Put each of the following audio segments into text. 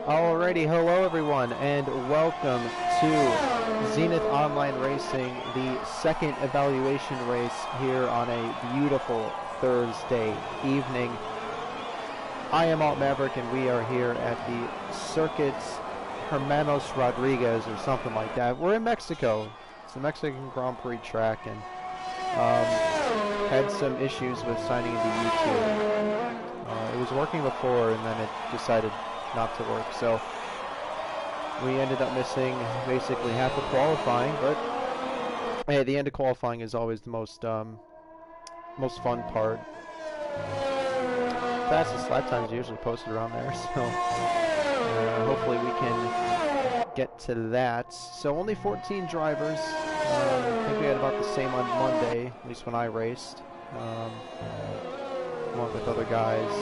Alrighty, hello everyone, and welcome to Zenith Online Racing, the second evaluation race here on a beautiful Thursday evening. I am Alt Maverick, and we are here at the Circuits Hermanos Rodriguez, or something like that. We're in Mexico. It's a Mexican Grand Prix track, and had some issues with signing into YouTube. It was working before, and then it decided not to work, so we ended up missing basically half of qualifying. But hey, the end of qualifying is always the most fun part. Fastest lap times are usually posted around there, so hopefully we can get to that. So only 14 drivers. I think we had about the same on Monday, at least when I raced. Along with other guys,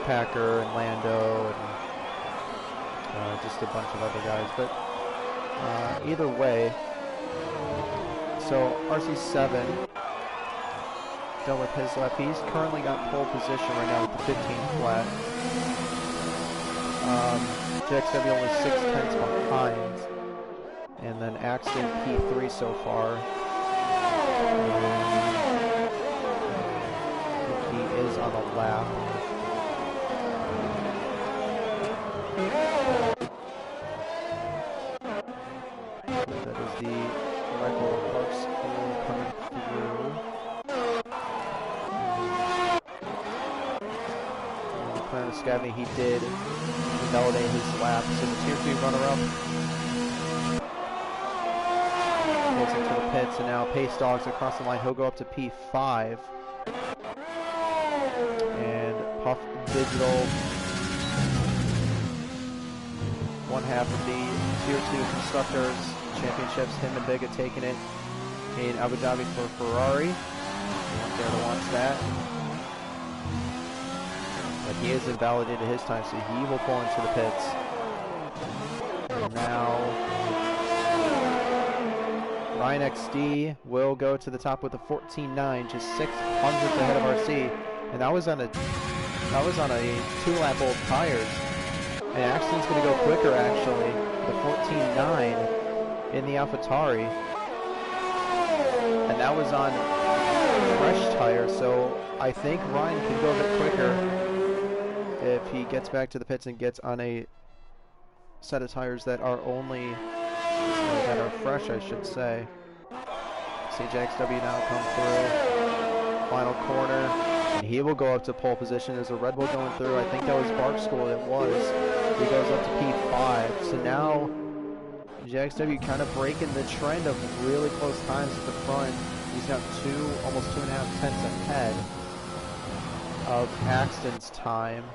Packer and Lando, and just a bunch of other guys. But either way, so RC7 dealt with his lap. He's currently got pole position right now with the 15 flat. JXW only 0.6 behind. And then Axton P3 so far. He is on the lap. That is the Red Bull Park School coming through. Plan of Scavney, he did validate his lap. So the Tier 3 runner-up goes into the pits, and now Pace Dogs across the line. He'll go up to P5. And Puff Digital, one half of the Tier 2 Constructors Championships, him and Biga taking it in Abu Dhabi for Ferrari. Not there to watch that. But he has invalidated his time, so he will pull into the pits. And now Ryan XD will go to the top with a 14.9, just 600ths ahead of RC, and that was on a 2-lap old tires. And Axton's going to go quicker, actually, the 14.9 in the AlphaTauri, and that was on fresh tires. So I think Ryan can go a bit quicker if he gets back to the pits and gets on a set of tires that are only that are fresh, I should say. CJXW now come through, final corner, and he will go up to pole position. There's a Red Bull going through. I think that was Bark School. It was. He goes up to P5. So now JXW kind of breaking the trend of really close times at the front. He's now almost 2.5 tenths ahead of Axton's time.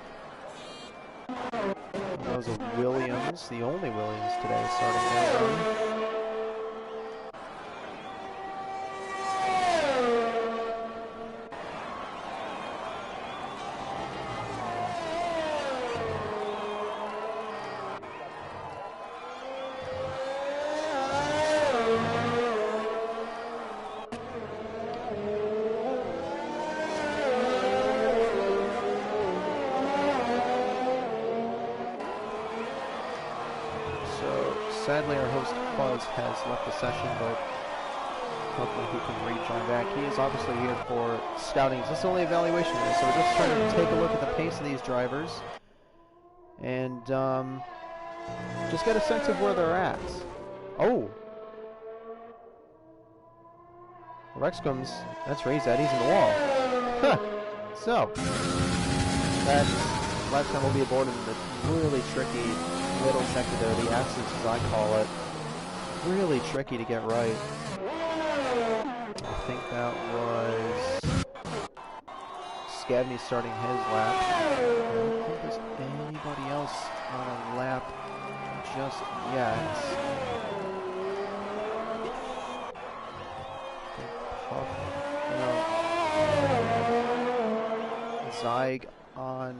That was a Williams, the only Williams today, starting that run. Sadly, our host Fuzz has left the session, but hopefully he can rejoin back. He is obviously here for scouting. This is only evaluation race, so we're just trying to take a look at the pace of these drivers and just get a sense of where they're at. Oh! Rex comes. That's where he's at. He's in the wall. Huh! So, that last time we'll be aboard in the really tricky little sector there, the X's as I call it. Really tricky to get right. I think that was Scavney starting his lap. I don't think there's anybody else on a lap just yet. Zyg on.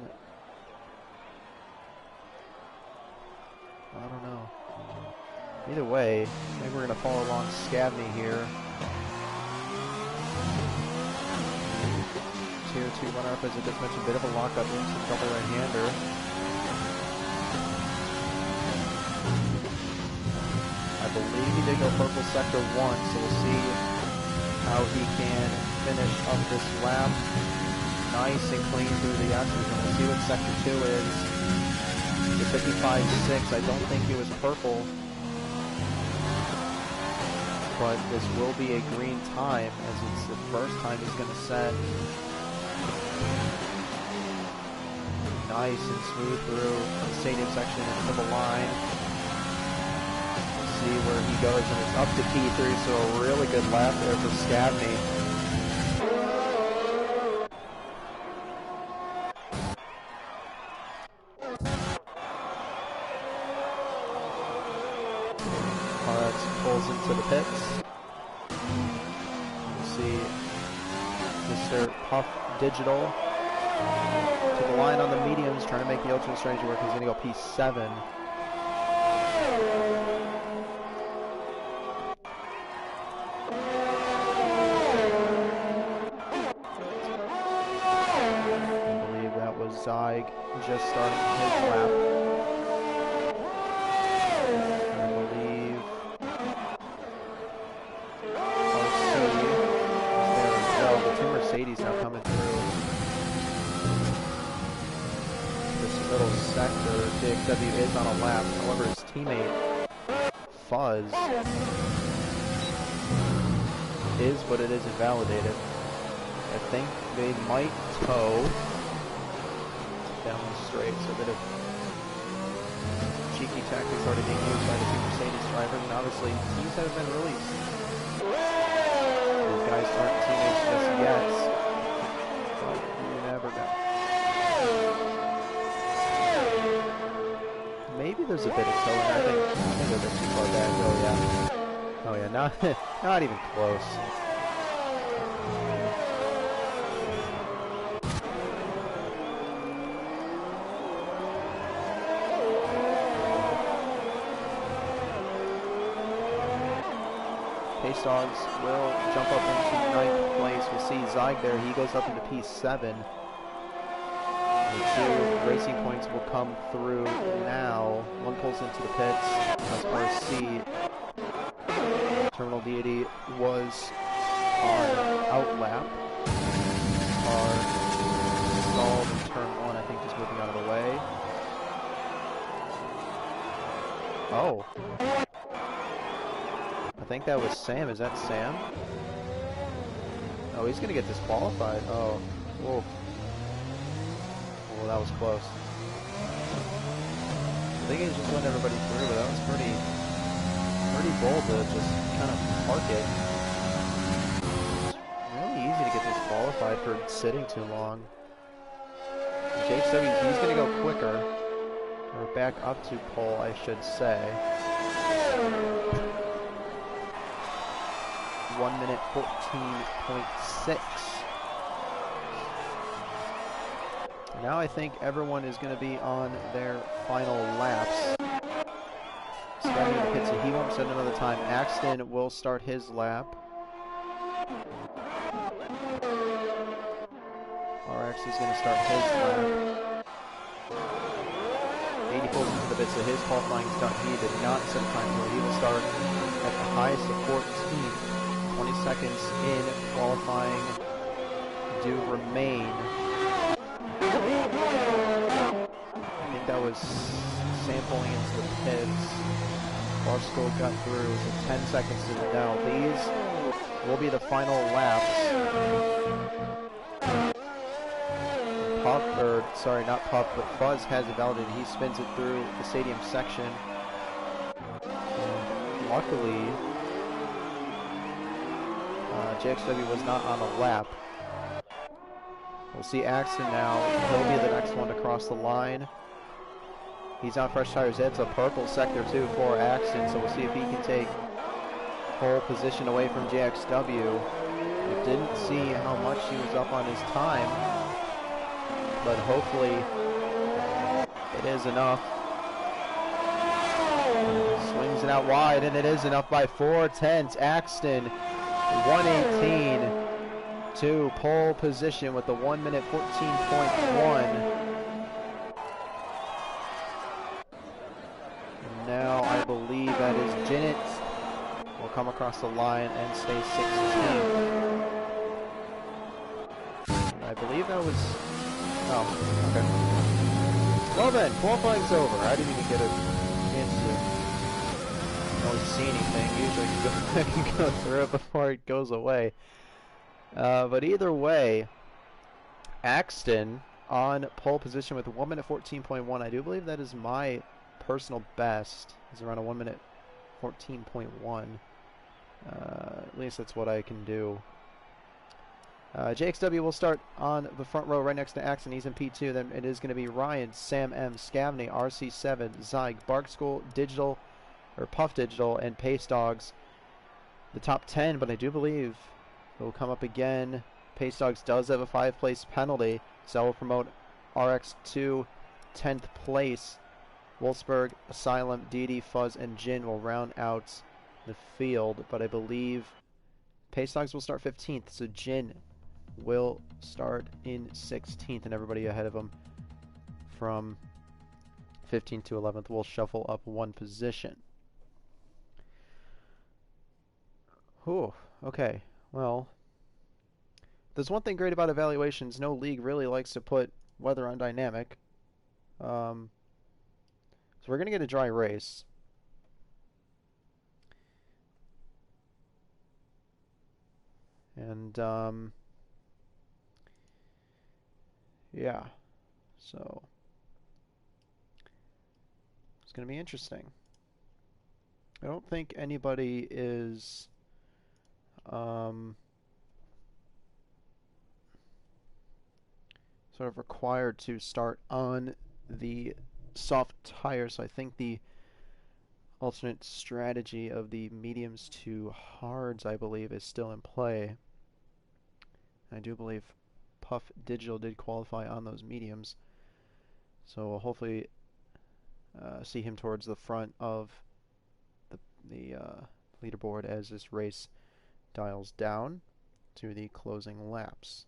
I don't know. Either way, maybe we're going to follow along Scavney here. here to run up, as I just mentioned, a bit of a lockup into the double right-hander. I believe he did go purple sector 1, so we'll see how he can finish up this lap. Nice and clean through the X's, and we'll see what sector 2 is. The 55.6, I don't think he was purple, but this will be a green time, as it's the first time he's going to set. Nice and smooth through the stadium section into the line. We'll see where he goes, and it's up to P3, so a really good lap there for Scabney. Pulls into the pits. We'll see Mr. Puff Digital to the line on the mediums, trying to make the ultra strategy work. He's going to go P7. I believe that was Zyg just starting his lap. Mercedes now coming through this little sector. JXW is on a lap, however his teammate Fuzz is what it is invalidated. I think they might tow down the straight, so a bit of cheeky tactics already being used by the two Mercedes drivers, and obviously teams have been released. These guys aren't teammates just yet, but you never know. Maybe there's a bit of towing. I think they're a bit too far back. Oh yeah, not even close. Pace Dogs will jump up into 9th place. We'll see Zyg there. He goes up into P7. The 2 racing points will come through now. One pulls into the pits as RC. Terminal Deity was on out lap. Car stalled in turn 1, I think, just moving out of the way. Oh. I think that was Sam. Is that Sam? Oh, he's going to get disqualified. Oh. Whoa. Well, that was close. I think he just went everybody through, but that was pretty bold to just kind of park it. It's really easy to get disqualified for sitting too long. JXW, he's going to go quicker. Or back up to pole, I should say. 1 minute 14.6. Now I think everyone is going to be on their final laps. Scotty hits a he won't set another time. Axton will start his lap. RX is going to start his lap. 80 pulls into the bit, so his qualifying stunt he did not set time, so he will start at the highest of 14th. 20 seconds in, qualifying do remain. I think that was Sam pulling into the pits. Barstow got through, so 10 seconds to the now. These will be the final laps. Puff, or sorry, not Puff, but Fuzz has it validated. He spins it through the stadium section. Luckily, JXW was not on a lap. We'll see Axton now. He'll be the next one to cross the line. He's on fresh tires. It's a purple sector 2 for Axton, so we'll see if he can take pole position away from JXW. We didn't see how much he was up on his time, but hopefully it is enough. Swings it out wide, and it is enough by 4 tenths. Axton 118 to pole position with the 1 minute 14.1. Now I believe that is Zenith will come across the line and stay 16th. I believe that was... Oh, okay. Well then, qualifying's over. I didn't even get a chance to really see anything. Usually you go back and go through it before it goes away. But either way, Axton on pole position with 1 minute 14.1. I do believe that is my personal best. It's around a 1 minute 14.1. At least that's what I can do. JXW will start on the front row right next to Axton. He's in P2. Then it is going to be Ryan, Sam M, Scavney, RC7, Zyg, Bark School, Digital, or Puff Digital, and Pace Dogs. The top 10, but I do believe it will come up again. Pace Dogs does have a 5-place penalty, so I will promote RX2 10th place. Wolfsburg, Asylum, DD, Fuzz, and Jin will round out the field, but I believe Pace Dogs will start 15th, so Jin will start in 16th, and everybody ahead of him from 15th to 11th will shuffle up one position. Whew, okay, well, there's one thing great about evaluations. No league really likes to put weather on dynamic. So we're going to get a dry race. And, yeah, so it's going to be interesting. I don't think anybody is, sort of required to start on the soft tires, so I think the alternate strategy of the mediums to hards, I believe, is still in play. I do believe Puff Digital did qualify on those mediums, so we'll hopefully see him towards the front of the leaderboard as this race dials down to the closing laps.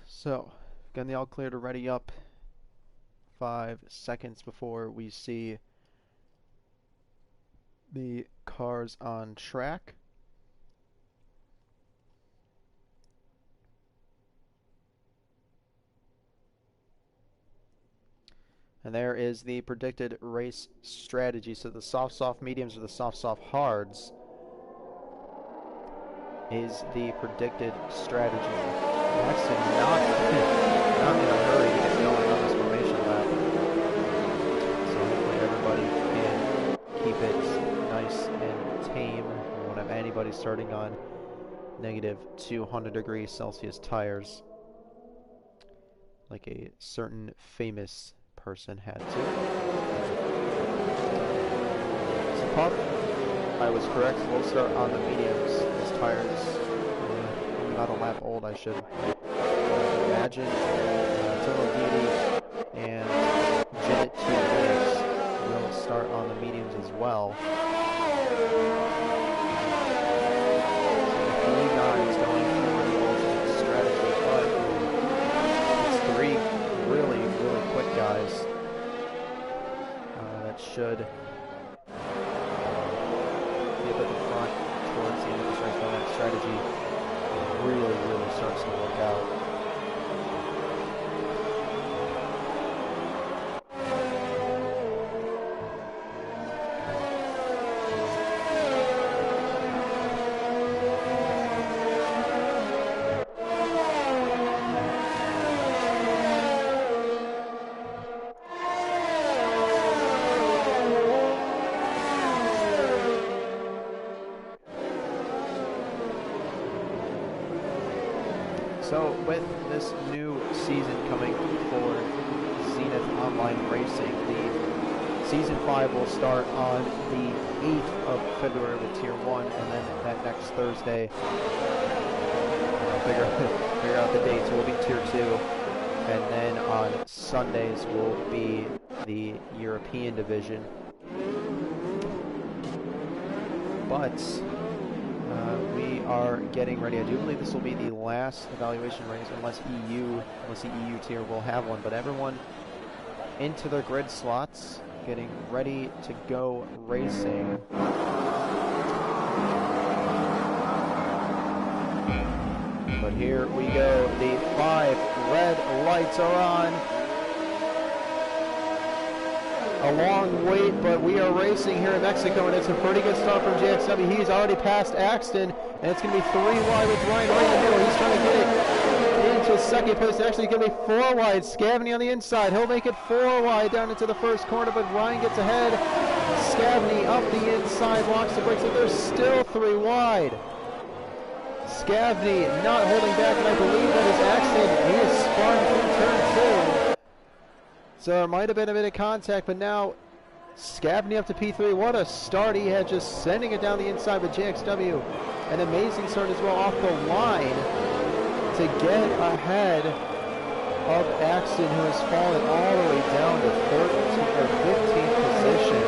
So, getting the all clear to ready up 5 seconds before we see the cars on track. And there is the predicted race strategy. So the soft mediums or the soft hards is the predicted strategy. Actually not in a hurry to get going on this formation lap. So hopefully everybody can keep it nice and tame. We won't have anybody starting on negative 200 degrees Celsius tires like a certain famous person had to. So Puff, I was correct, we'll start on the mediums. His tires about a lap old, I should imagine. Total Duty and Zenith 2 Minutes will start on the mediums as well. So 3 guys going for the alternate strategy, but it's 3 really quick guys that should be up at the front towards the end of this race when that strategy really starts to work out. So with this new season coming for Zenith Online Racing, the Season 5 will start on the 8th of February with Tier 1, and then that next Thursday, I'll figure out the dates, will be Tier 2, and then on Sundays will be the European Division. But we are getting ready. I do believe this will be the last evaluation race, unless the EU tier will have one, but everyone into their grid slots, getting ready to go racing. But here we go. The 5 red lights are on. A long wait, but we are racing here in Mexico, and it's a pretty good start from JXW. He's already passed Axton, and it's going to be 3 wide with Ryan right in the middle. He's trying to get it into second place. Actually, going to be 4 wide. Scavney on the inside. He'll make it 4 wide down into the first corner, but Ryan gets ahead. Scavney up the inside, locks the brakes, and there's still 3 wide. Scavney not holding back, and I believe that is Axton. He is spun through turn 2. So there might have been a bit of contact, but now Scavney up to P3. What a start he had, just sending it down the inside with JXW. An amazing start as well off the line to get ahead of Axton, who has fallen all the way down to 15th position.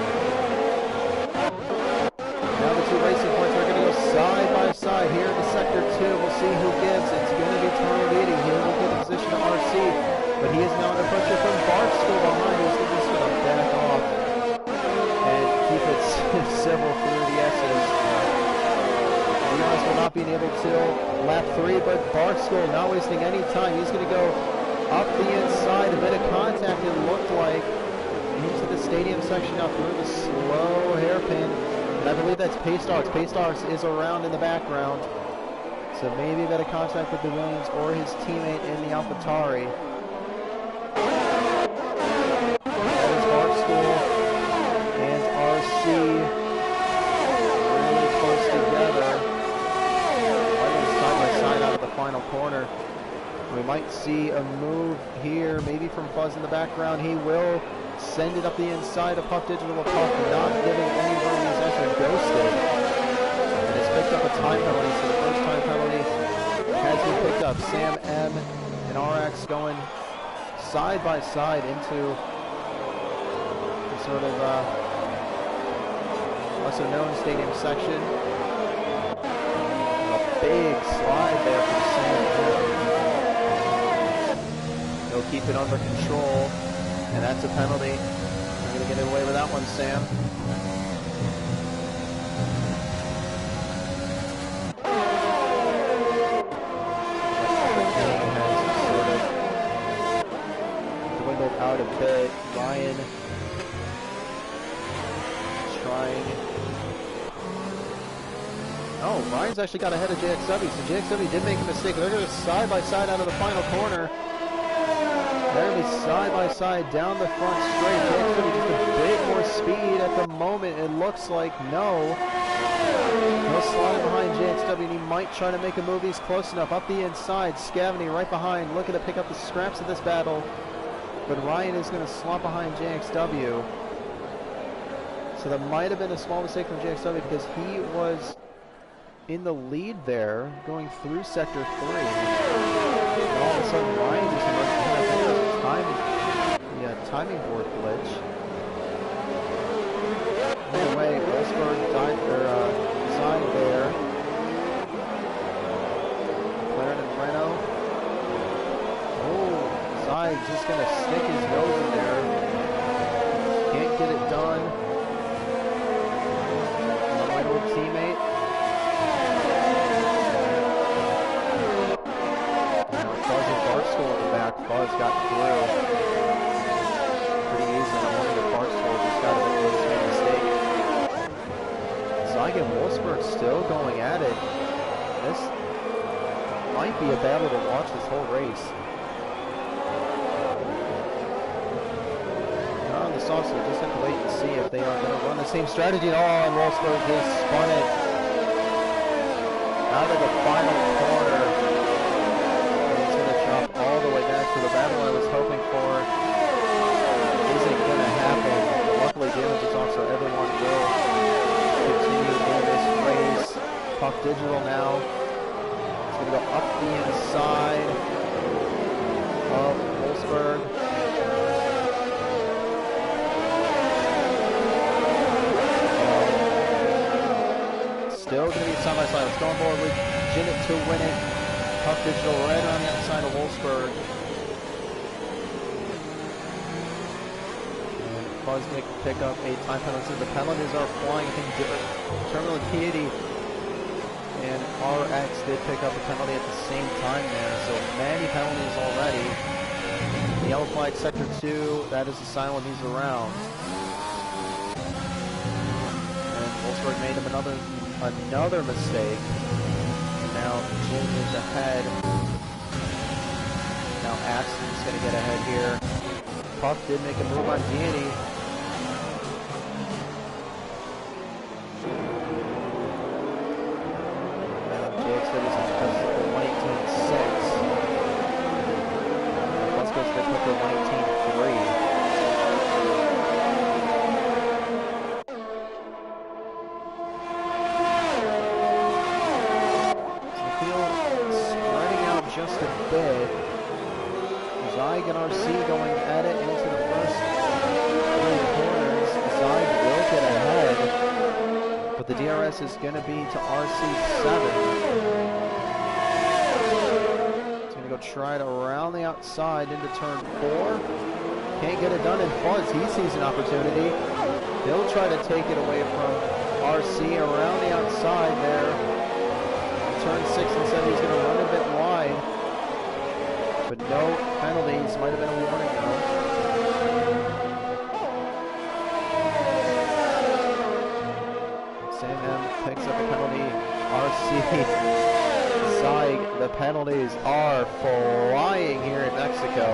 Now the 2 racing points are going to go side by side here in Sector 2. We'll see who gives. It's going to be Tony leading. He will give the position to RC. But he is now under pressure from Barstool behind. He's just going to back off and keep it several through the S's. To be honest, we're not being able to lap 3, but Barstool not wasting any time. He's going to go up the inside. A bit of contact, it looked like, into the stadium section now through the slow hairpin. And I believe that's Paystox. Paystox is around in the background. So maybe a bit of contact with the Williams or his teammate in the AlphaTauri. And RC really close together, fighting side by side out of the final corner. We might see a move here, maybe from Fuzz in the background. He will send it up the inside of Puff Digital. Puff not giving any room. He's actually ghosted, and has picked up a time penalty. So the first time penalty has been picked up. Sam M and RX going side by side into sort of lesser known stadium section. A big slide there from Sam. He'll keep it under control, and that's a penalty. You're going to get away with that one, Sam. Has sort of dwindled out a bit. Ryan trying. Oh, Ryan's actually got ahead of JXW, so JXW did make a mistake. They're going to side by side out of the final corner. They're going to be side by side down the front straight. JXW just a bit more speed at the moment. It looks like no. He'll slide behind JXW, and he might try to make a move. He's close enough. Up the inside, Scavney right behind, looking to pick up the scraps of this battle. But Ryan is going to slot behind JXW. So that might have been a small mistake from JXW because he was in the lead there going through Sector 3. And all of a sudden Ryan just emerged. I think it was a timing board glitch. Anyway, Rosberg died side there. McLaren and Renault. Oh, Zai just going to stick his nose in there. Can't get it done. My old teammate. Fuzz and Barstool at the back. Fuzz got through pretty easy. I'm wondering if Barstool just got a bit of a mistake. Zai and Wolfsburg still going at it. This might be a battle to watch this whole race. The sauce, we just have to wait and see if they are going to run the same strategy at all. And Wolfsburg has spun it out of the final corner. And it's going to drop all the way back to the battle I was hoping for. Isn't going to happen. But luckily, up the inside of Wolfsburg. Still going to be side by side. Let's go on board with Zenith to win it. Puck Digital right around the outside of Wolfsburg. Fuznik pick up a time penalty. The penalties are flying. I think Terminal Piety and RX did pick up a penalty at the same time there. So many penalties already. The yellow flag sector 2, that is the sign when he's around. And Wolfsburg made him another mistake. And now Jim is ahead. Now Axton's going to get ahead here. Puck did make a move on Deany. JX Ferguson cuts to 118.6. Let's go to the quicker 118.3. Just a bit. Zyg and RC going at it into the first 3 corners. Zyg will get ahead, but the DRS is going to be to RC7. He's going to go try it around the outside into turn 4. Can't get it done, and Fuzz, he sees an opportunity. He'll try to take it away from RC around the outside there. Turn 6 and 7, he's going to run a bit wide, but no penalties. Might have been a warning though. Sam M picks up a penalty. RC Zyg, the penalties are flying here in Mexico.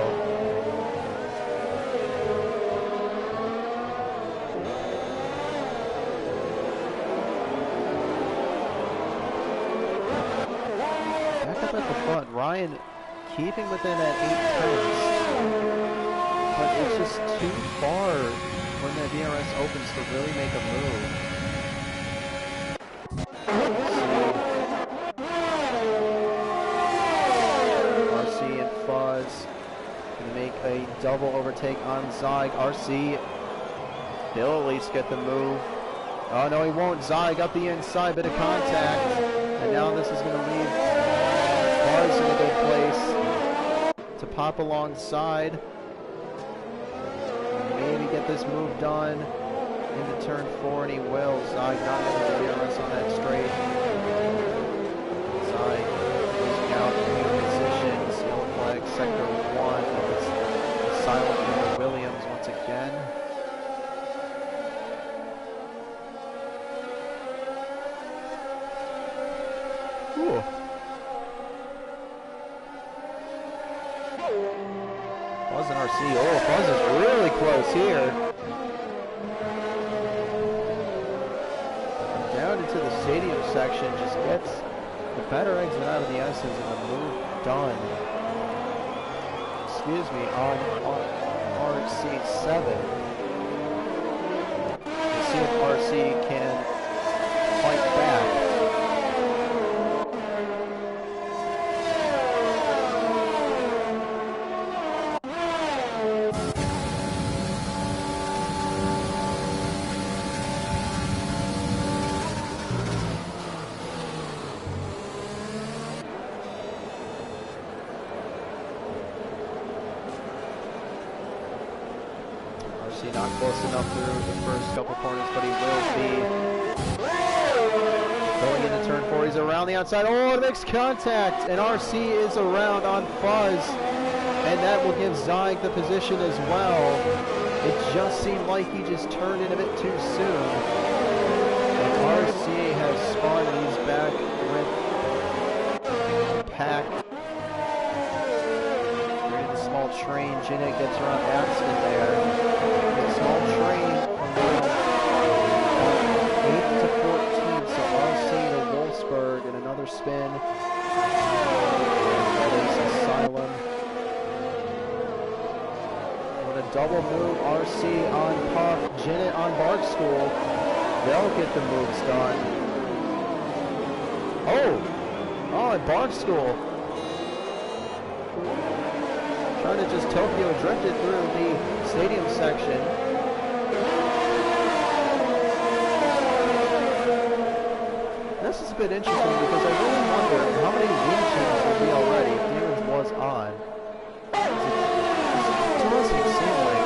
Ryan keeping within that 8 turns, but it's just too far when the DRS opens to really make a move. RC and Fuzz can make a double overtake on Zyg. RC, he'll at least get the move. Oh no, he won't. Zyg up the inside, bit of contact, and now this is going to leave Fuzz in a good place to pop alongside. Maybe get this move done into turn 4, and he will. Zyg not going to DRS on that straight. Zyg losing out in positions. Yellow flag sector 1. It's silent for Williams once again. Ooh. Fuzz and RC. Oh, Fuzz is really close here. Down into the stadium section, just gets the better exit out of the S's and the move done. Excuse me, on RC7. Let's see if RC can fight back. Not close enough through the first couple corners, but he will be going into turn 4. He's around the outside. Oh, it makes contact, and RC is around on Fuzz, and that will give Zyg the position as well. It just seemed like he just turned in a bit too soon. And RC has spun, and he's back with the pack. Creating a small train. Ginnick gets around Axton there. Small train from 8 to 14, so RC to Wolfsburg, and another spin. That is Asylum. With a double move, RC on Puff, Ginnick on Barkschool. They'll get the moves done. Oh, and Barstool trying to just Tokyo drift it through the stadium section. This is a bit interesting because I really wonder how many win changes will be already if Demons was on. It doesn't seem like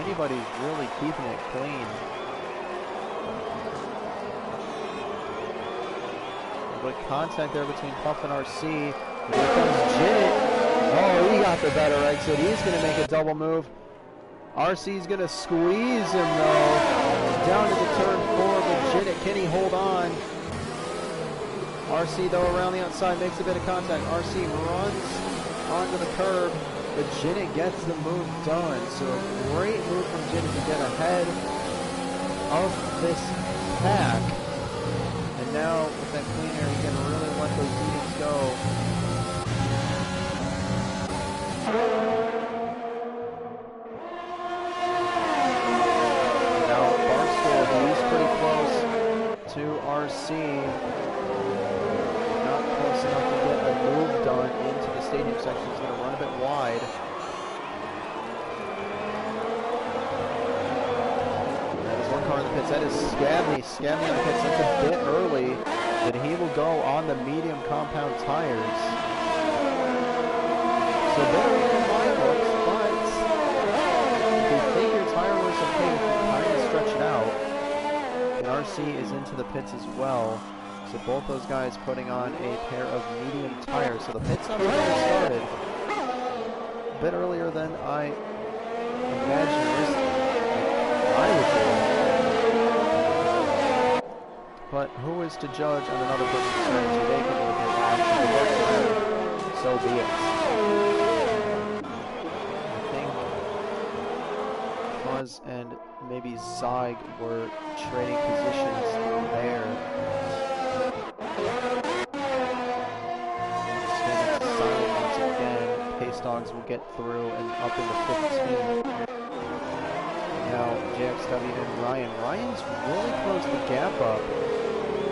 anybody's really keeping it clean. But contact there between Puff and RC. Here comes Jit. Oh, he got the better exit. He's going to make a double move. RC's going to squeeze him, though. Down to the turn 4, but Jit, can he hold on? RC, though, around the outside, makes a bit of contact. RC runs onto the curb, but Jit gets the move done. So a great move from Jit to get ahead of this pack. And now, with that clean air, he can really let those meetings go. Now, Barstool, he's pretty close to RC. Not close enough to get a move done into the stadium section. He's going to run a bit wide. That is one car in the pits. That is Scabney. Scabney in the pits. That's a bit early, but he will go on the medium compound tires. So better than my books, but if you think your tire was okay, you can kind of stretch it out. And RC is into the pits as well. So both those guys putting on a pair of medium tires. So the pit stop started a bit earlier than I imagined I would do. But who is to judge on another person's strategy? They can look at action. So be it. I think Fuzz and maybe Zyg were trading positions there. Once again, Pace Dogs will get through and up into 15. Now JXW and Ryan. Ryan's really closed the gap up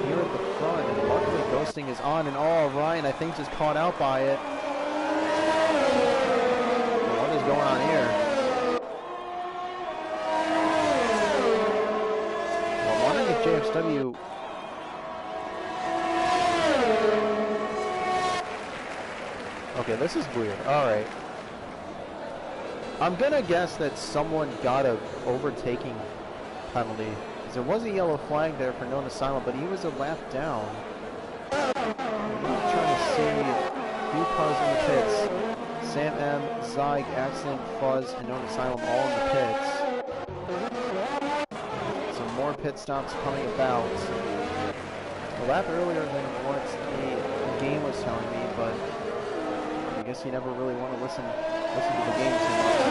here at the front, and luckily Ghosting is on, and Ryan I think just caught out by it. What is going on here? Well, I'm wondering if JXW... Okay, this is weird. Alright. I'm gonna guess that someone got a overtaking penalty. There was a yellow flag there for known asylum, but he was a lap down. I'm trying to see who caused in the pits. Sam M, Zyg, Accident, Fuzz, and known asylum all in the pits. Some more pit stops coming about. A lap earlier than what the game was telling me, but I guess you never really want to listen to the game too much.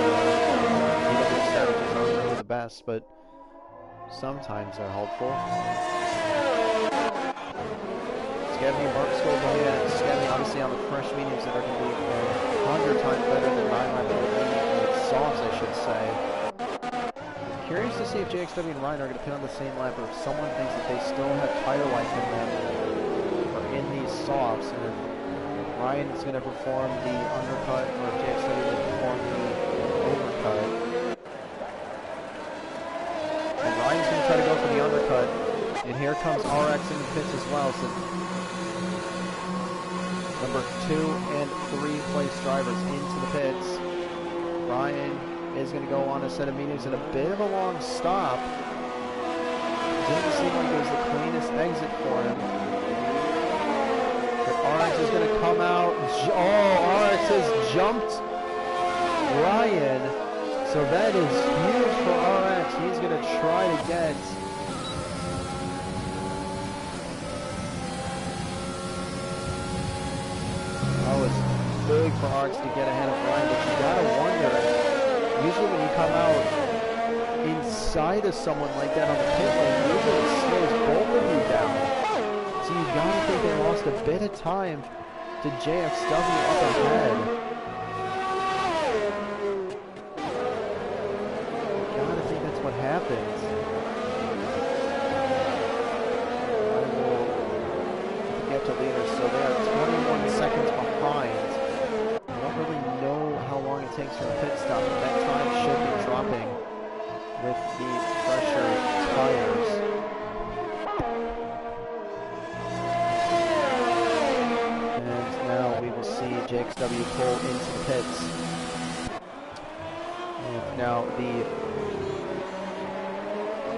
The strategies aren't really the best, but sometimes they're helpful. Scabney and Barstool go ahead. Scabney obviously on the fresh mediums that are going to be 100 times better than 9 softs, I should say. I'm curious to see if JXW and Ryan are going to pit on the same lap, or if someone thinks that they still have tire life in them or in these softs, and if Ryan is going to perform the undercut, or if JXW will perform the overcut. And Ryan's going to try to go for the undercut. And here comes RX in the pits as well. So number 2 and 3 place drivers into the pits. Ryan is going to go on a set of mediums and a bit of a long stop. Didn't seem like it was the cleanest exit for him. RX is going to come out. RX has jumped Ryan. So that is huge for RX. He's going to try to get... Oh, it's big for RX to get ahead of Ryan. But you got to wonder, usually when you come out inside of someone like that on the pit lane, usually it slows both of you down. So you gotta think they lost a bit of time to JXW up ahead. You gotta think that's what happens. I think you have to leaders, so they are 21 seconds behind. I don't really know how long it takes for a pit stop, but that time should be dropping with the fresher tires. And now we will see JXW pull into the pits. And now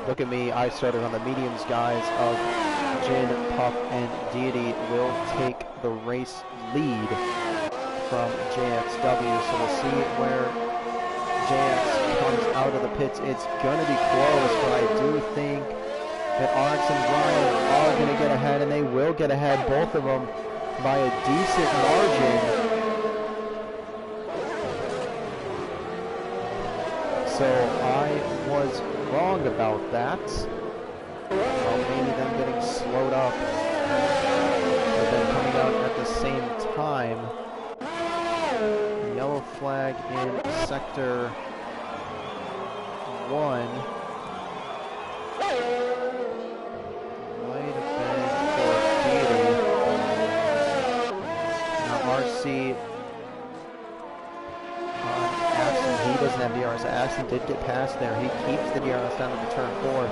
look at me, I started on the mediums guys of Jin, Puff, and Deity will take the race lead from JXW. So we'll see where JX comes out of the pits. It's going to be close, but I do think that RX and Ryan are going to get ahead, and they will get ahead, both of them, by a decent margin. So I was wrong about that. Well, maybe them getting slowed up, but then coming out at the same time. Yellow flag in sector 1. Might have been for Deity. Now RC on Axon, he doesn't have DRS. Axon did get past there. He keeps the DRS down to the turn 4.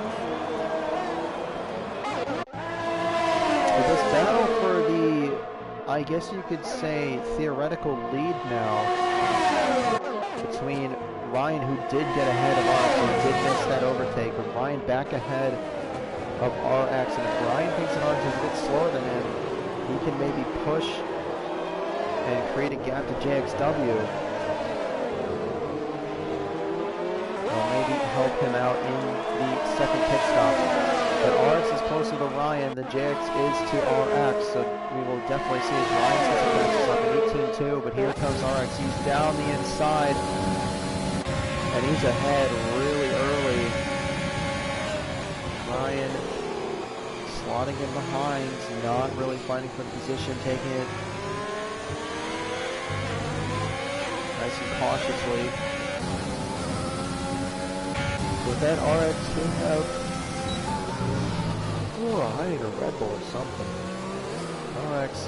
This battle for the, I guess you could say, theoretical lead now between Ryan, who did get ahead of RX and did miss that overtake, but Ryan back ahead of RX, and if Ryan thinks that RX is a bit slower than him, he can maybe push and create a gap to JXW, or maybe help him out in the second pit stop. But RX is closer to Ryan than JX is to RX, so we will definitely see as Ryan gets a fast stop at 18.2, but here comes RX. He's down the inside, and he's ahead really early. Ryan slotting in behind, not really fighting for the position, taking it nice and cautiously. With that, RX will have, I need a Red Bull or something. RX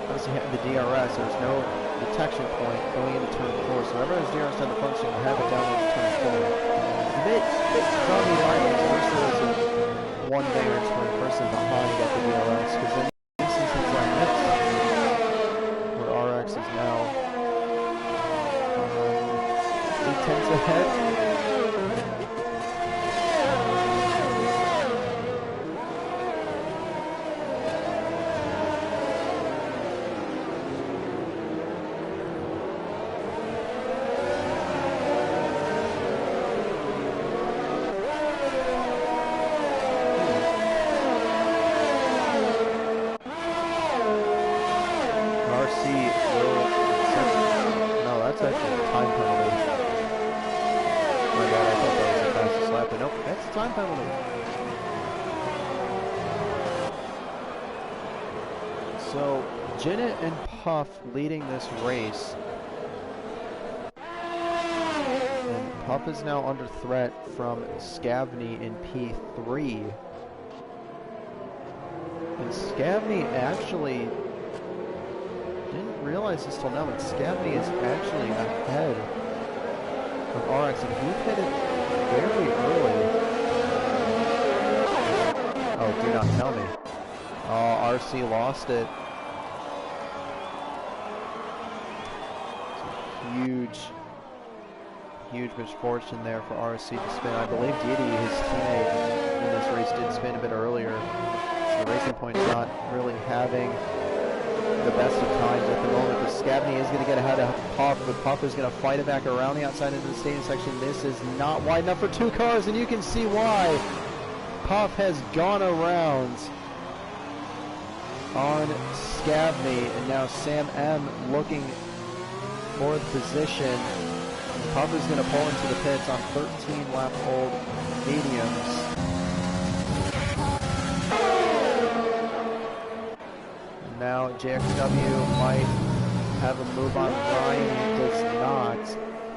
obviously having the DRS, there's no detection point going into turn 4, so whoever has DRS down the function will have it down into turn 4. It's a bit crummy lines versus one vantage when the person behind got the DRS, because in instances like this, where RX is now 8/10 ahead. So, Zenith and Puff leading this race. And Puff is now under threat from Scavney in P3. And Scavney actually didn't realize this till now, but Scavney is actually ahead of RX, and he hit it very early. Oh, do not tell me. Oh, RC lost it. Huge misfortune there for RC to spin. I believe Deity, his teammate in this race, did spin a bit earlier. So the Racing Point's not really having the best of times at the moment. But Scavney is going to get ahead of Puff, but Puff is going to fight it back around the outside into the stadium section. This is not wide enough for 2 cars, and you can see why. Puff has gone around on Scavney, and now Sam M looking for the position. Puff is going to pull into the pits on 13-lap old mediums. And now JXW might have a move on Ryan. He does not.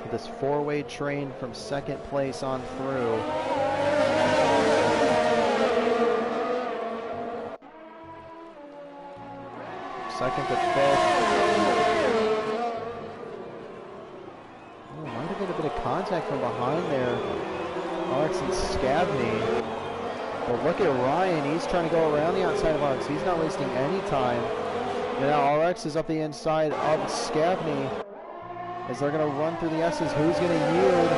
With this 4-way train from second place on through. second to fifth. Oh, might have been a bit of contact from behind there. RX and Scabney. But look at Ryan. He's trying to go around the outside of RX. He's not wasting any time. And now RX is up the inside of Scabney. As they're going to run through the S's, who's going to yield?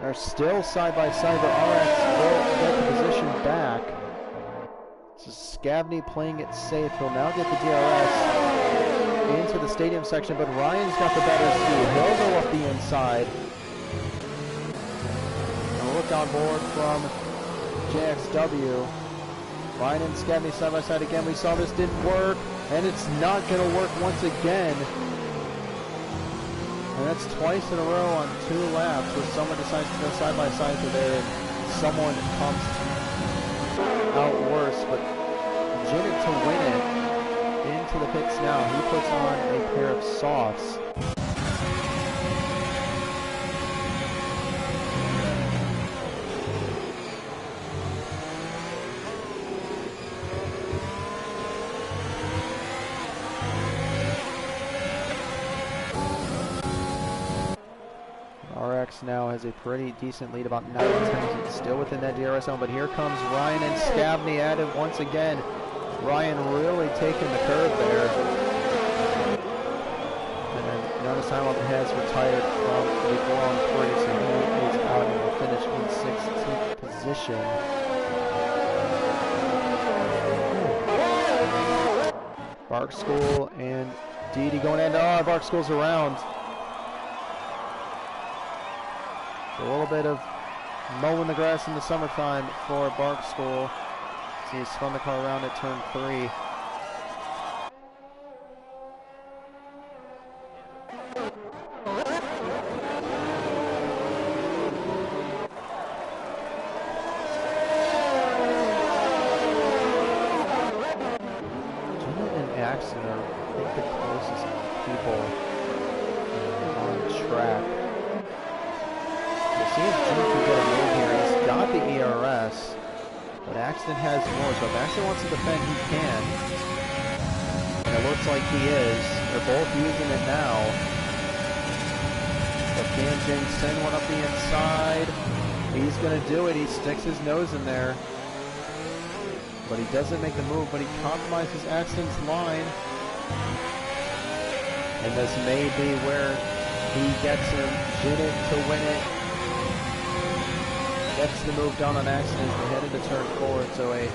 They're still side by side, but RX will get the position back. This is Scabney playing it safe. He'll now get the DRS into the stadium section, but Ryan's got the better speed. He'll go up the inside. And look on board from JXW. Ryan and Scabney side by side again. We saw this didn't work, and it's not going to work once again. And that's twice in a row on 2 laps where someone decides to go side by side to there and someone comes out worse. But Zenith to win it into the pits now. He puts on a pair of softs. RX now has a pretty decent lead, about 9 tenths. It's still within that DRS zone, but here comes Ryan and Scabney at it once again. Ryan really taking the curve there. And then notice Hamilton has retired from the Grand Prix, so he is out and will finish in 16th position. Bark School and Didi going in. Oh, Bark School's around. A little bit of mowing the grass in the summertime for Bark School. So he spun the car around at turn 3. Jenna and Axton are, I think, the closest people on track. See if Jim can get a move here. He's got the ERS, but Axton has more. So if Axton wants to defend, he can. And it looks like he is. They're both using it now. But can Jim send one up the inside? He's going to do it. He sticks his nose in there. But he doesn't make the move, but he compromises Axton's line. And this may be where he gets him. Zenith to win it. Gets the move done on accident. We head into turn 4, so a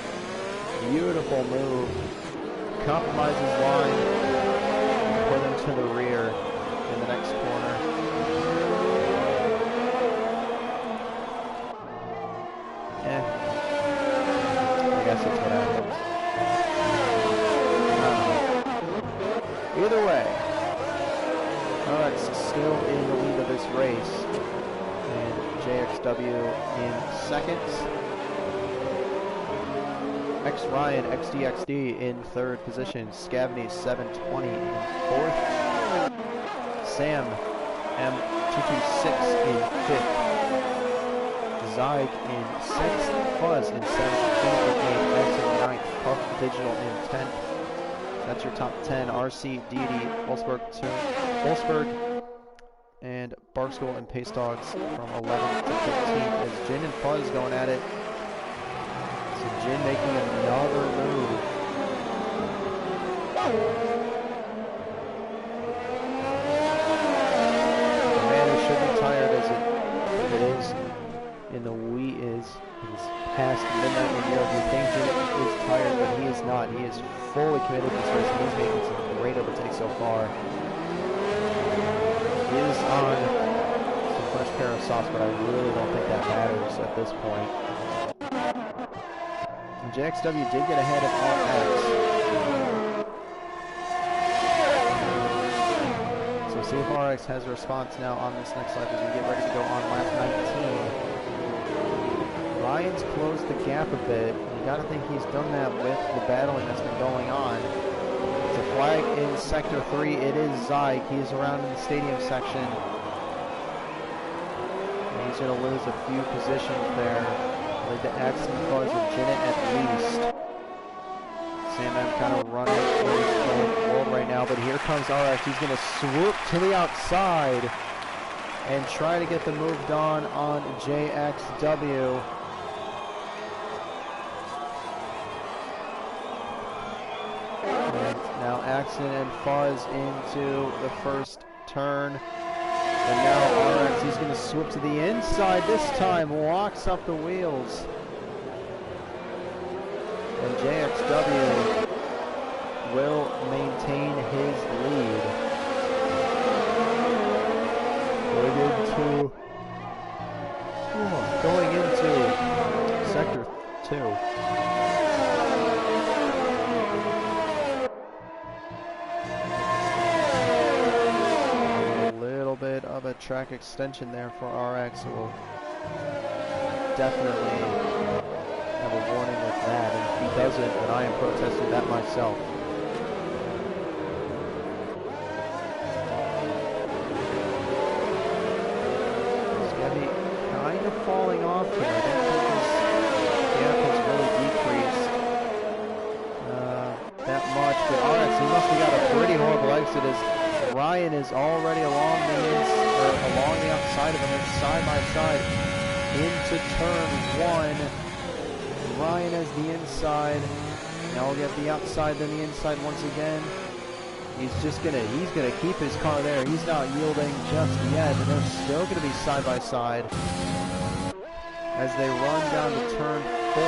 beautiful move. Compromises line. Put him to the rear in the next corner. I guess that's what happens. Either way, RX still in the lead of this race. JXW in second. X Ryan XDXD in 3rd position. Scabney 720 in 4th. Sam M226 in 5th. Zyg in 6th. Fuzz in 7th. In 8th. X in 9th. Puff Digital in 10th. That's your top 10. RC, Didi, Wolfsburg, and Bark School and Pace Dogs from 11th to 15th as Jin and Fuzz going at it. So Jin making another move. The man who should be tired as it is in the wee is past midnight review. You think Jin is tired, but he is not. He is fully committed to this race. He's making some great overtakes so far. He is on some fresh pair of softs, but I really don't think that matters at this point. And JXW did get ahead of RX. So see if RX has a response now on this next lap as we get ready to go on lap 19. Ryan's closed the gap a bit. You got to think he's done that with the battling that's been going on. Flag in Sector 3, it is Zyg. He's around in the stadium section. And he's going to lose a few positions there. Like the Axton Fuzz with Janet at least. Sam M kind of running now, but here comes RX. He's going to swoop to the outside and try to get the move done on JXW. And now Axton and Fuzz into the first turn. And now RX, he's going to swoop to the inside this time, locks up the wheels. And JXW will maintain his lead. Going into Sector 2. A little bit of a track extension there for RX. So we'll definitely have a warning with that. And if he doesn't, then I am protesting that myself. Falling off here. I don't think his gap has really decreased that much, but RX, he must have got a pretty horrible exit as Ryan is already along the outside of him, and side by side into turn 1. Ryan has the inside. Now we'll get the outside, then the inside once again. He's gonna keep his car there. He's not yielding just yet, and they're still gonna be side by side. As they run down to turn 4,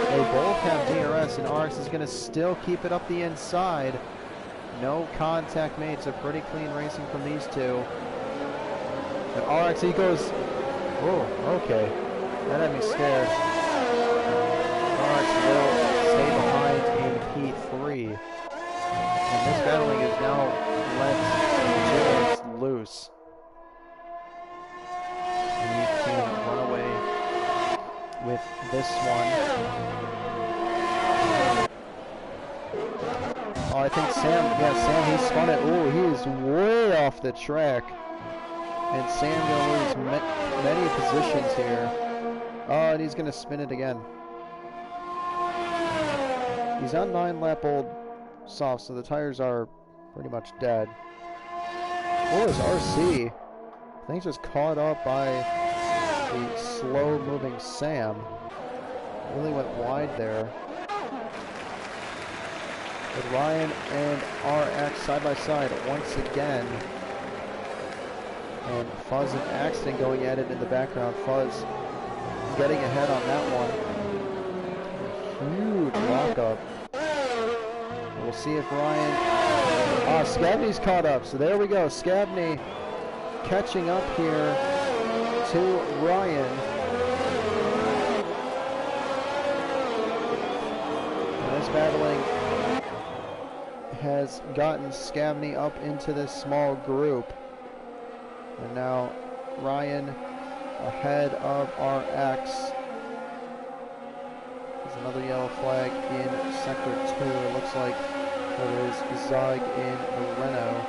they both have DRS, and RX is going to still keep it up the inside. No contact made, so pretty clean racing from these two. And RX, he goes, oh, okay, that had me scared. RX will stay behind in P3. And this battling is now let JX loose. And he can run away with this one. Oh, I think Sam, he spun it. Oh, he is way off the track. And Sam gonna lose many positions here. Oh, and he's gonna spin it again. He's on 9-lap-old soft, so the tires are pretty much dead. Oh, it's RC. I think just caught up by the slow-moving Sam. Really went wide there. With Ryan and RX side by side once again. And Fuzz and Axton going at it in the background. Fuzz getting ahead on that one. Huge lockup. We'll see if Ryan... Scabney's caught up. So there we go. Scabney catching up here to Ryan. And this battling has gotten Scabney up into this small group. And now Ryan ahead of RX. There's another yellow flag in Sector 2. It looks like there is Zog in the Renault.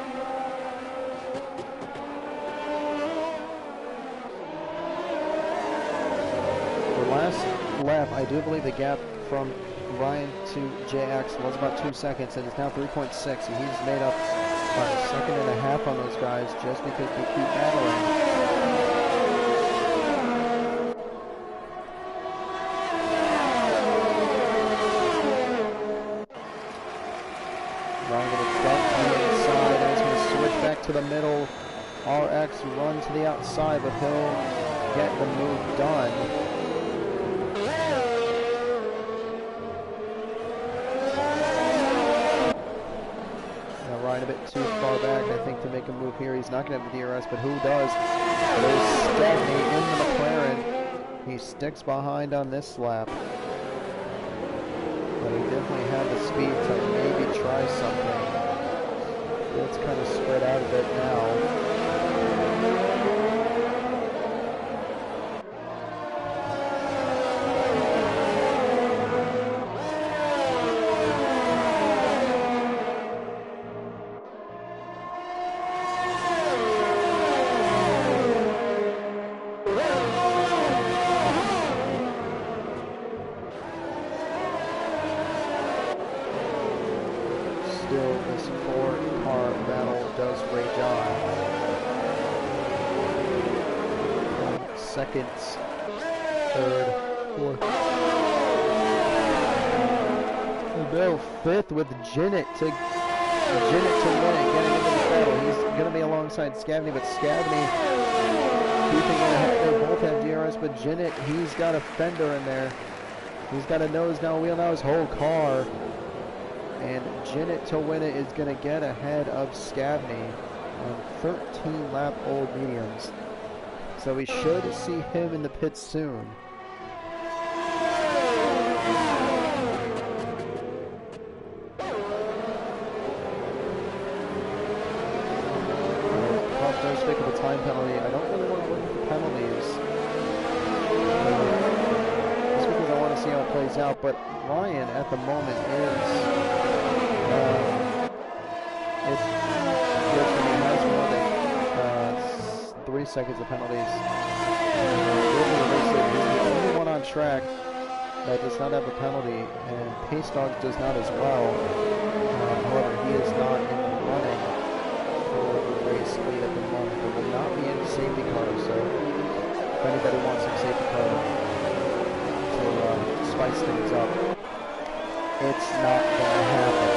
The last lap, I do believe the gap from Ryan to JX was about 2 seconds, and it's now 3.6, and he's made up about a second and a half on those guys just because they keep battling. Ryan going to dump on the inside, and he's going to switch back to the middle. RX run to the outside, but he'll get the move done. A bit too far back, I think, to make a move here. He's not going to have the DRS, but who does? There's Stagny in the McLaren. He sticks behind on this lap. But he definitely had the speed to maybe try something. It's kind of spread out a bit now. still this four-car battle does rage on. Second, third, fourth. And now fifth with Zenith to win it, getting into the battle. He's going to be alongside Scavney, but Scavney keeping it ahead. They both have DRS, but Zenith, he's got a fender in there. He's got a nose now, wheel now, his whole car. And Zenith to win it is going to get ahead of Scavney on 13-lap old mediums. So we should see him in the pits soon. Does pick up a time penalty. I don't really want to look at the penalties. Just because I want to see how it plays out. But Ryan at the moment is he has more than 3 seconds of penalties. He's the only one on track that does not have a penalty, and Pace Dogs does not as well. However, he is not in the running for the race lead at the moment. There will not be any safety cars, so if anybody wants some safety car to spice things up, it's not going to happen.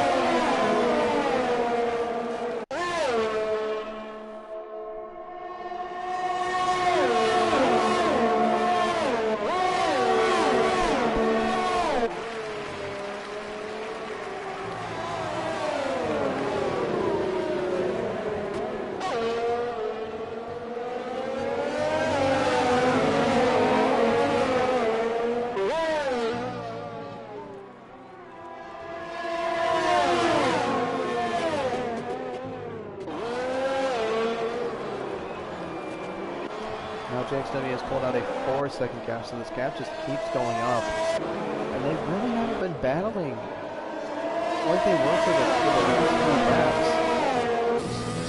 JXW has pulled out a 4-second gap, so this gap just keeps going up. And they really haven't been battling like they were for the last few laps.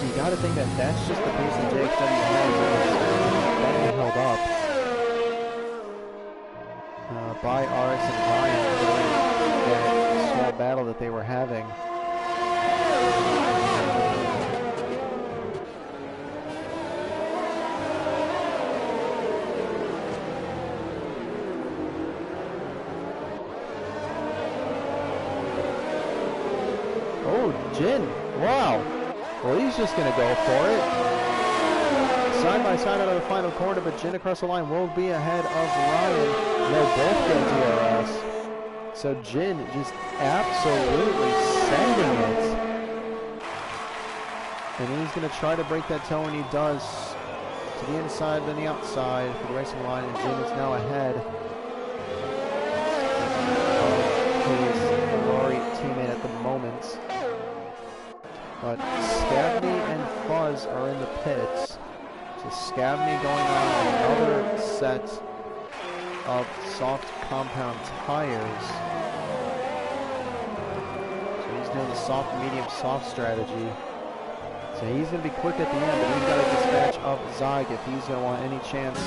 So you got to think that that's just the pace that JXW has, and it's held up by RX and Ryan during that small battle that they were having. Jin, wow. Well, he's just going to go for it. Side by side out of the final corner, but Jin across the line will be ahead of Ryan. They'll both get DRS. So Jin just absolutely sending it. And he's going to try to break that toe, and he does. To the inside, then the outside for the racing line, and Jin is now ahead of his Ferrari teammate at the moment. But Scavney and Fuzz are in the pits. So Scavney going on another set of soft compound tires. So he's doing the soft, medium, soft strategy. So he's going to be quick at the end, but he's got to dispatch up Zyg if he's going to want any chance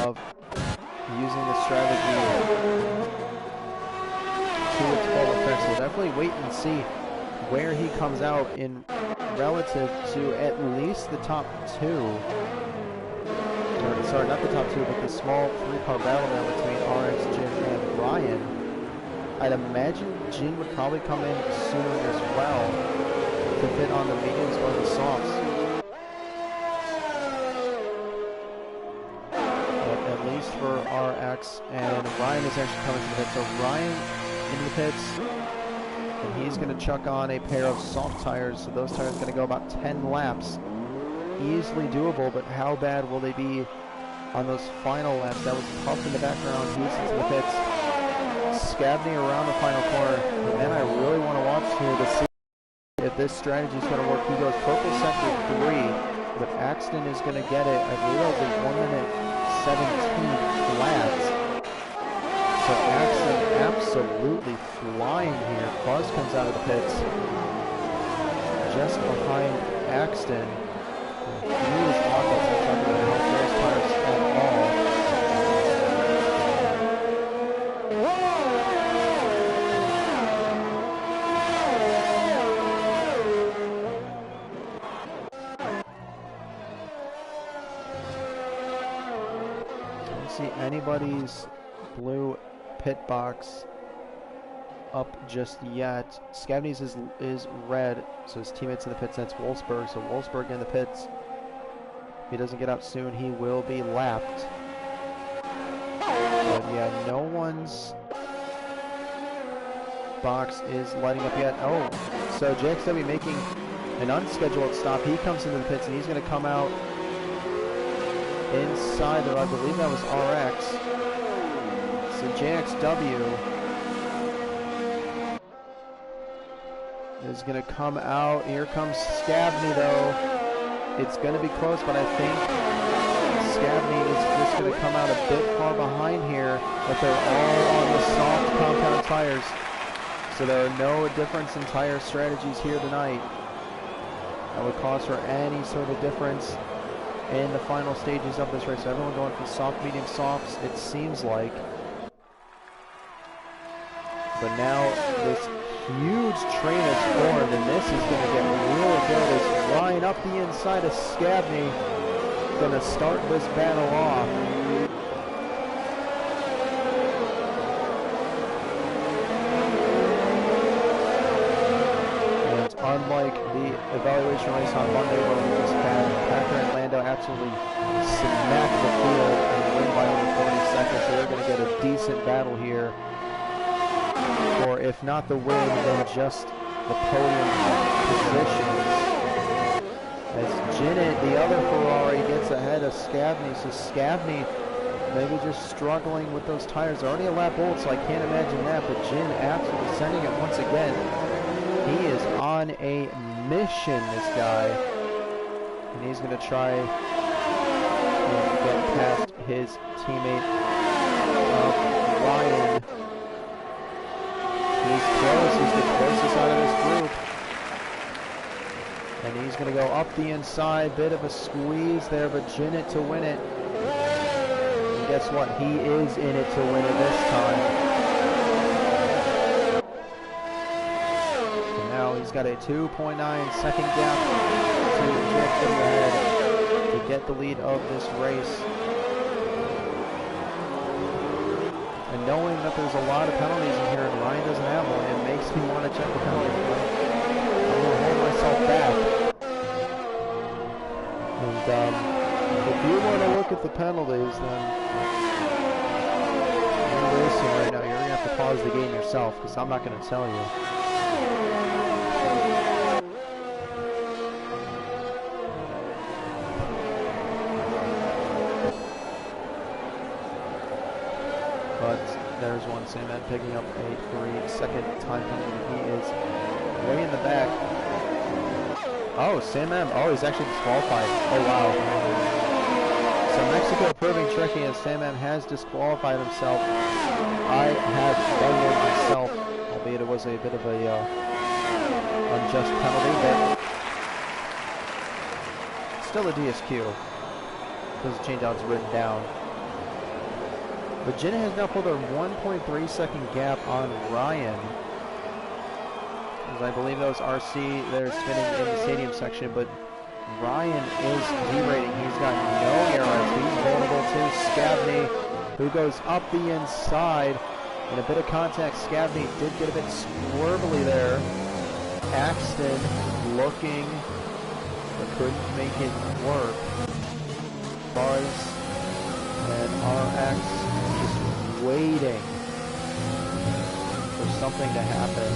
of using the strategy to its full effect. So definitely wait and see where he comes out in relative to at least the top two. Or, sorry, not the top two, but the small three-car battle now between RX, Jin, and Ryan. I'd imagine Jin would probably come in soon as well to fit on the mediums or the softs. But at least for RX, and Ryan is actually coming to the pits. So Ryan into the pits. And he's going to chuck on a pair of soft tires, so those tires are going to go about 10 laps. Easily doable, but how bad will they be on those final laps? That was Puff in the background. He's into the pits. Scavney around the final corner. And then I really want to watch here to see if this strategy is going to work. He goes purple sector 3, but Axton is going to get it. I believe that was a 1 minute 17 laps. So Axton absolutely flying here. Buzz comes out of the pits just behind Axton. He is awful. So I'm talking about how those tires at all. see anybody's blue pit box up just yet. Scavney's is red, so his teammates in the pits. That's Wolfsburg. So Wolfsburg in the pits. If he doesn't get out soon, he will be lapped. But yeah, no one's box is lighting up yet. Oh, so JXW making an unscheduled stop. He comes into the pits and he's going to come out inside of, I believe that was RX. So JXW is going to come out. Here comes Scavney though. It's going to be close, but I think Scavney is just going to come out a bit far behind here, but they're all on the soft compound tires. So there are no difference in tire strategies here tonight that would cause for any sort of difference in the final stages of this race. So everyone going from soft, medium, softs, it seems like. But now this huge train is formed, and this is going to get really good. It's Ryan up the inside of Scavney, going to start this battle off. And unlike the evaluation race on Monday where we just had Packer and Lando absolutely smack the field and win by over 40 seconds, so they're going to get a decent battle here. Or if not the win, then just the podium positions. As Zenith, the other Ferrari, gets ahead of Scavney. So Scavney maybe just struggling with those tires. They're already a lap old, so I can't imagine that. But Jin absolutely sending it once again. He is on a mission, this guy. And he's going to try and get past his teammate Ryan. He's close. He's the closest out of this group. And he's going to go up the inside. Bit of a squeeze there, but Zenith to win it. And guess what? He is in it to win it this time. And now he's got a 2.9 second gap to get ahead to get the lead of this race. And knowing that there's a lot of penalties in here and Ryan doesn't have one, it makes me want to check the penalties. I'm going to hold myself back. And if you want to look at the penalties, then you're racing right now. You're going to have to pause the game yourself because I'm not going to tell you. There's one, Sam picking up a 3-second time penalty. He is way in the back. Oh, Sam M. Oh, he's actually disqualified. Oh, wow. So Mexico proving tricky, and Sam M has disqualified himself. I have done it myself, albeit it was a bit of a unjust penalty, but still a DSQ. Doesn't change how it's written down. But Jenna has now pulled a 1.3 second gap on Ryan. As I believe that was RC there spinning in the stadium section, but Ryan is derating. He's got no ERS. He's vulnerable to Scavney, who goes up the inside. And a bit of contact. Scavney did get a bit swervily there. Axton looking, but couldn't make it work. Buzz and RX just waiting for something to happen.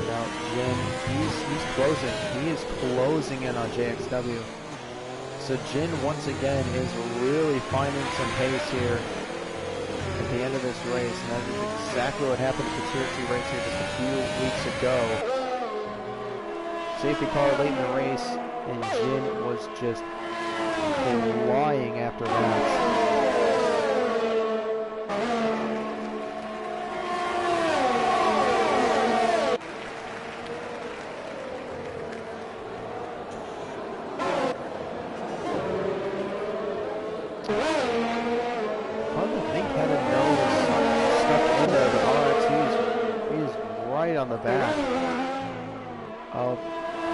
Now Jin, he's closing. He is closing in on JXW. So Jin once again is really finding some pace here at the end of this race, and that is exactly what happened at the Tier 2 race here just a few weeks ago. Safety car late in the race, and Jin was just flying after that. Fun to think had a nose stuck in there, but RX, he is right on the back of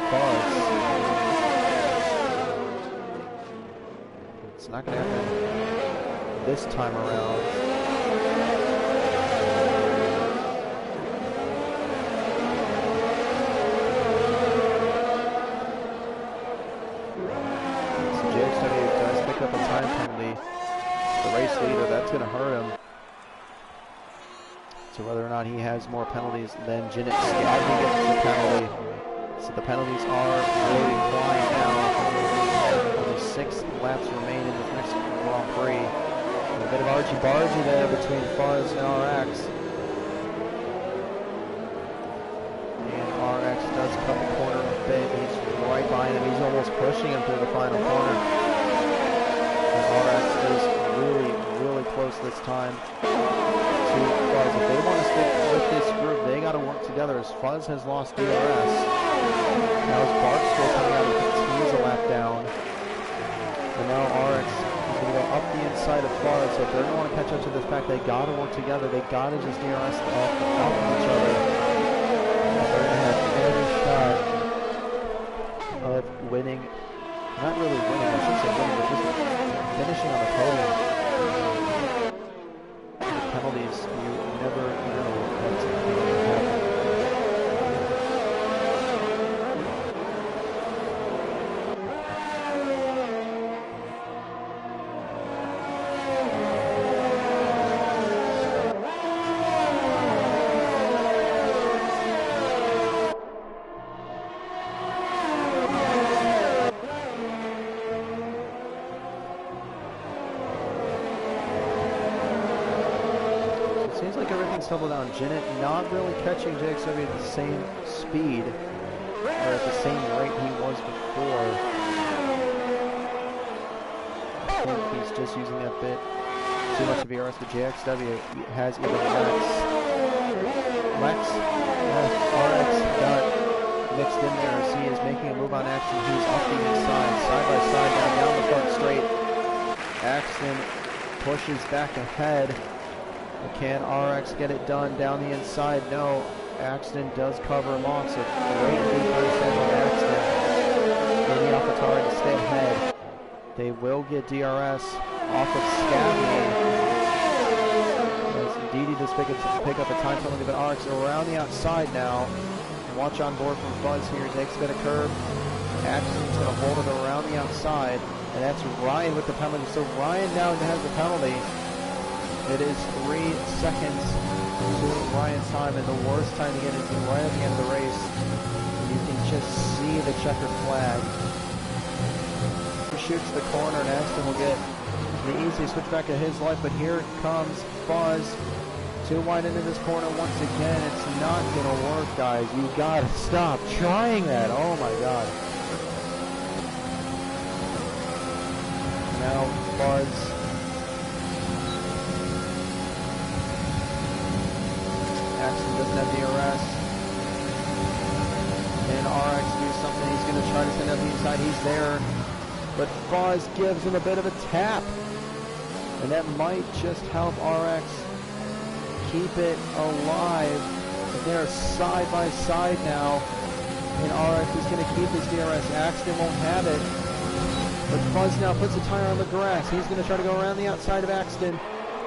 Buzz. It's not going to happen this time around. So JXW does pick up a time penalty. The race leader, that's going to hurt him. So whether or not he has more penalties than Zenith Online gets the penalty. So the penalties are really flying now. Only 6 laps remain in this next Grand Prix. A bit of argy-bargy there between Fuzz and RX. And RX does cut the corner a bit. He's right behind him. He's almost pushing him through the final corner. And RX is really, really close this time. If they want to stick with this group, they got to work together, as Fuzz has lost DRS. Now is Barksville coming out of the he's a lap down. And now RX is going to go up the inside of Fuzz, so if they're going to want to catch up to this pack, they got to work together. They got to just DRS out of each other. They're going to have every shot of winning. Not really winning, I shouldn't say winning, but just finishing on the podium. Penalties, you never know what's going to happen. Double down. Zenith not really catching JXW at the same speed or at the same rate he was before. I think he's just using that bit too much of ERS, but JXW has either Lex RX got mixed in there as he is making a move on Axton. He's up the inside, side by side, down the front straight. Axton pushes back ahead. Can RX get it done down the inside? No. Axton does cover him off, so great defense on Axton. Getting off the target to stay ahead. They will get DRS off of Scabby. As Didi does pick up a time penalty, but RX around the outside now. Watch on board from Fuzz here. Takes a bit of curve. Axton's going to hold it around the outside, and that's Ryan with the penalty. So Ryan now has the penalty. It is 3 seconds to Ryan's time, and the worst time to get into right at the end of the race. You can just see the checkered flag. He shoots the corner, and Axton will get the easy switch back of his life, but here comes Fuzz. Too wide into this corner once again. It's not going to work, guys. You got to stop trying that. Oh, my God. Now, Fuzz. Axton doesn't have DRS. And RX do something. He's going to try to send up the inside. He's there. But Fuzz gives him a bit of a tap. And that might just help RX keep it alive. And they're side by side now. And RX is going to keep his DRS. Axton won't have it. But Fuzz now puts a tire on the grass. He's going to try to go around the outside of Axton.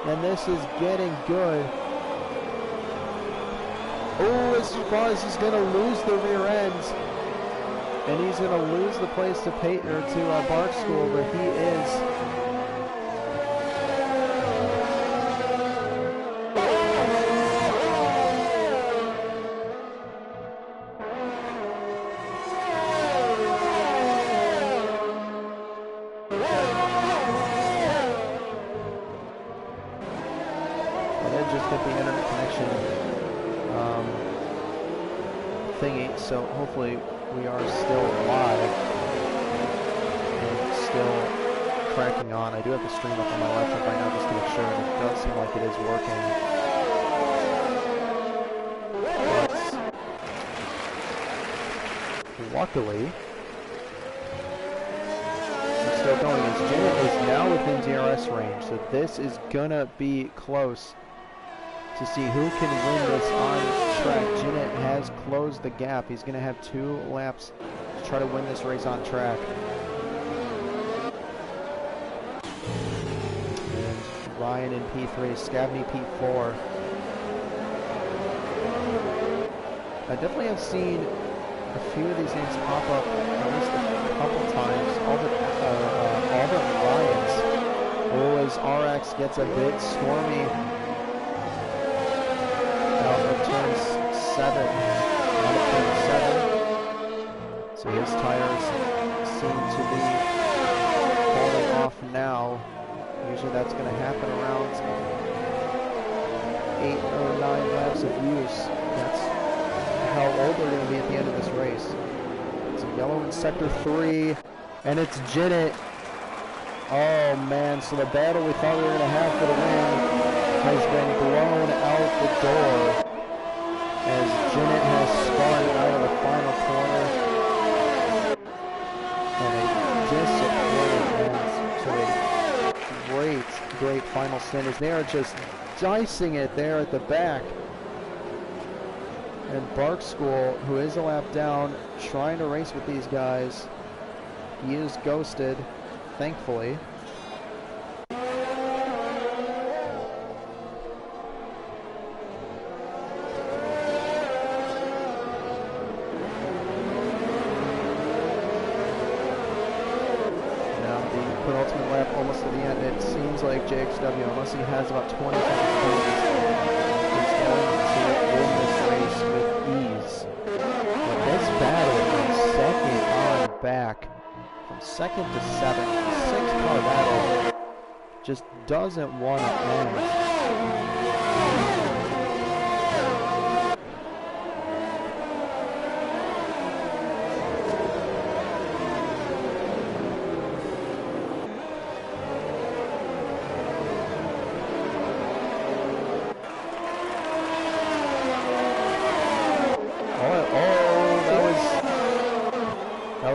And this is getting good. Oh, as Fuzz is going to lose the rear ends, and he's going to lose the place to Barksville, but he is. Well, they just hit the internet connection. Thingy, so hopefully we are still live and still cracking on. I do have the stream up on my laptop right now just to make sure, and it does seem like it is working. But luckily, it's still going. As Zenith is now within DRS range, so this is gonna be close to see who can win this on track. Zenith has closed the gap. He's going to have 2 laps to try to win this race on track. And Ryan in P3, Scavney P4. I definitely have seen a few of these names pop up at least a couple times. All the Ryans. Oh, as RX gets a bit stormy out of turn 7. Out of turn 7. So his tires seem to be falling off now. Usually that's going to happen around 8 or 9 laps of use. That's how old they're going to be at the end of this race. It's a yellow in sector 3, and it's Zenith. Oh man, so the battle we thought we were going to have for the win has been blown out the door as Zenith has spun out of the final corner. And a disappointing end to a great final stint as they are just dicing it there at the back. And Bark School, who is a lap down, trying to race with these guys. He is ghosted, thankfully. Now the penultimate lap almost to the end. It seems like JXW, unless he has about 20 seconds, is going to win this race with ease. But this battle from second on back, from second to 7th, 6-car battle, just doesn't want to end.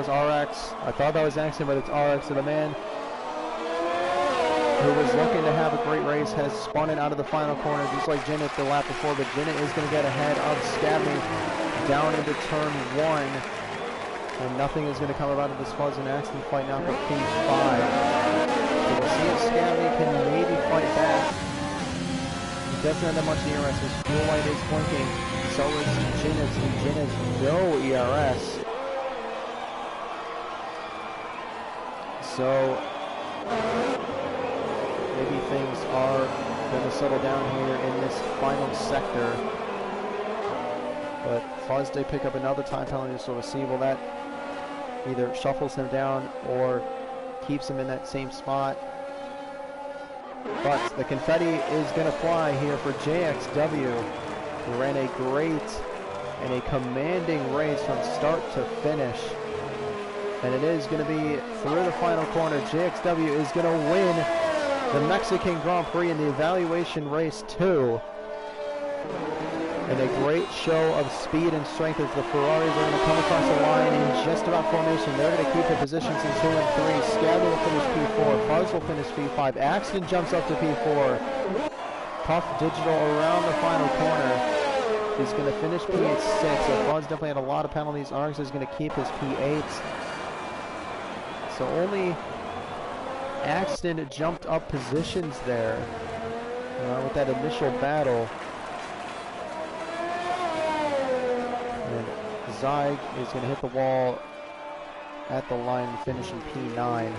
RX. I thought that was accident, but it's RX. So the man who was looking to have a great race has spun it out of the final corner, just like Zenith the lap before, but Zenith is going to get ahead of Scavney down into turn 1. And nothing is going to come out of this Fuzz and Axton fight now for P5. So we'll see if Scavney can maybe fight back. He doesn't have that much ERS. His fuel light is blinking. So is Zenith, and Zenith no ERS. So maybe things are going to settle down here in this final sector. But Fuzz, they pick up another time penalty, so we'll see. Will that either shuffles him down or keeps him in that same spot? But the confetti is going to fly here for JXW, who ran a great and a commanding race from start to finish. And it is going to be through the final corner. JXW is going to win the Mexican Grand Prix in the evaluation race 2. And a great show of speed and strength as the Ferraris are going to come across the line in just about formation. They're going to keep their positions in 2 and 3. Scavney will finish P4. Fuzz will finish P5. Axton jumps up to P4. Puff Digital around the final corner is going to finish P8 6. So Fuzz definitely had a lot of penalties. RX is going to keep his P8. So only Axton jumped up positions there with that initial battle. And Zyg is going to hit the wall at the line and finish in P9.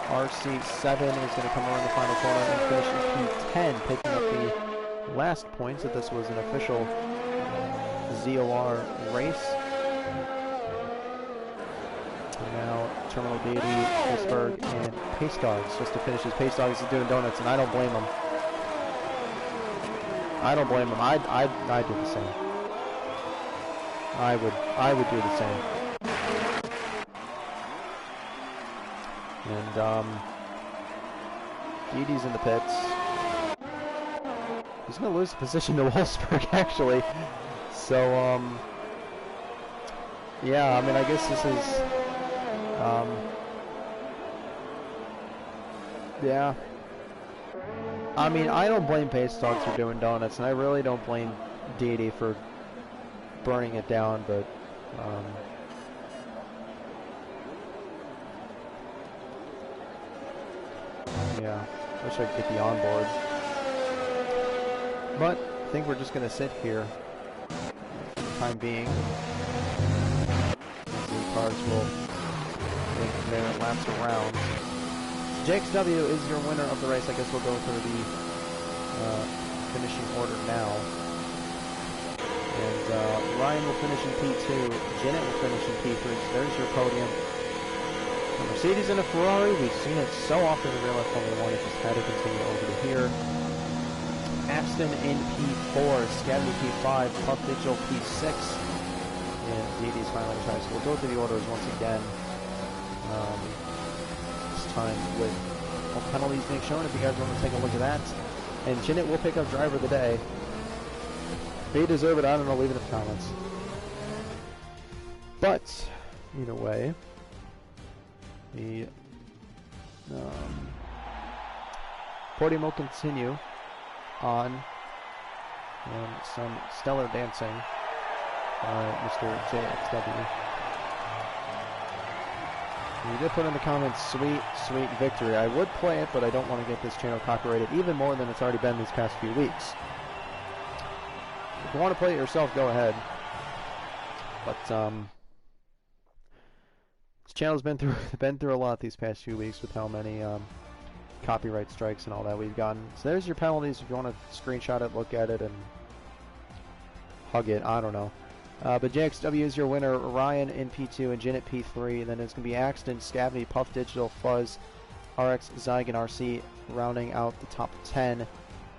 RC7 is going to come around the final corner and finish in P10, picking up the last points if this was an official ZOR race. Now, Terminal Deity, Pittsburgh, and Pace Dogs just to finish his Pace Dogs is doing donuts, and I don't blame him. I don't blame him. I'd do the same. I would do the same. And Deity's in the pits. He's gonna lose the position to Wolfsburg actually. So yeah, I mean I guess this is yeah. I mean, I don't blame Pace Dogs for doing donuts, and I really don't blame Deity for burning it down, but Yeah, wish I could get the onboard. But I think we're just going to sit here for the time being. The cars will make their laps around. JXW is your winner of the race. I guess we'll go through the finishing order now. And Ryan will finish in P2. Zenith will finish in P3. So there's your podium. A Mercedes and a Ferrari. We've seen it so often in real life Formula 1. It just had to continue over to here. Aston in P4. Scadley P5. Puff Digital P6. And DD's finally retired. So we'll go through the orders once again. This time with all penalties being shown. If you guys want to take a look at that. And Zenith will pick up driver of the day. If they deserve it, I don't know, leave it in the comments. But, either way, the podium will continue on some stellar dancing by Mr. JXW. You did put in the comments, sweet, sweet victory. I would play it, but I don't want to get this channel copyrighted even more than it's already been these past few weeks. If you want to play it yourself, go ahead. But this channel's been through a lot these past few weeks with how many copyright strikes and all that we've gotten. So there's your penalties if you want to screenshot it, look at it, and hug it. I don't know. But JXW is your winner. Ryan in P2 and Zenith P3. And then it's going to be Axton, Scavney, Puff Digital, Fuzz, RX, Zyg, and RC rounding out the top 10.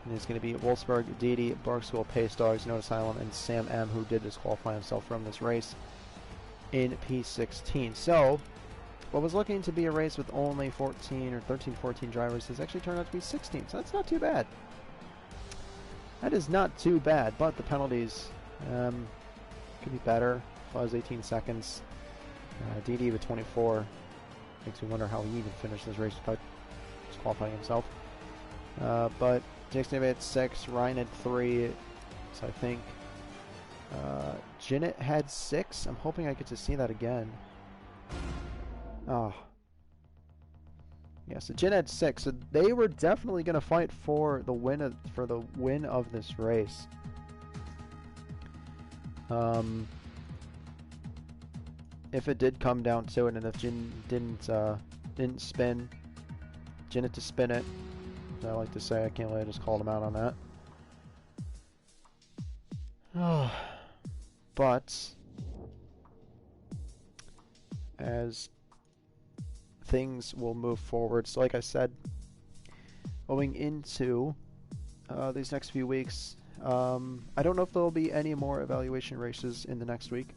And it's going to be Wolfsburg, Didi, Bark School, Pace Dogs, Note Asylum, and Sam M, who did disqualify himself from this race in P16. So, what was looking to be a race with only 14 or 13, 14 drivers has actually turned out to be 16. So that's not too bad. That is not too bad, but the penalties could be better. Fuzz 18 seconds. Didi with 24. Makes me wonder how he even finished this race without disqualifying himself. But JXW at 6, Ryan at 3. So I think Zenith had 6. I'm hoping I get to see that again. Oh. Yeah, so Zenith had 6. So they were definitely going to fight for the win of this race. If it did come down to it, and if Jin didn't spin, Zenith to spin it, as I like to say, I can't believe I just called him out on that. But as things will move forward, so like I said, going into these next few weeks, I don't know if there will be any more evaluation races in the next week,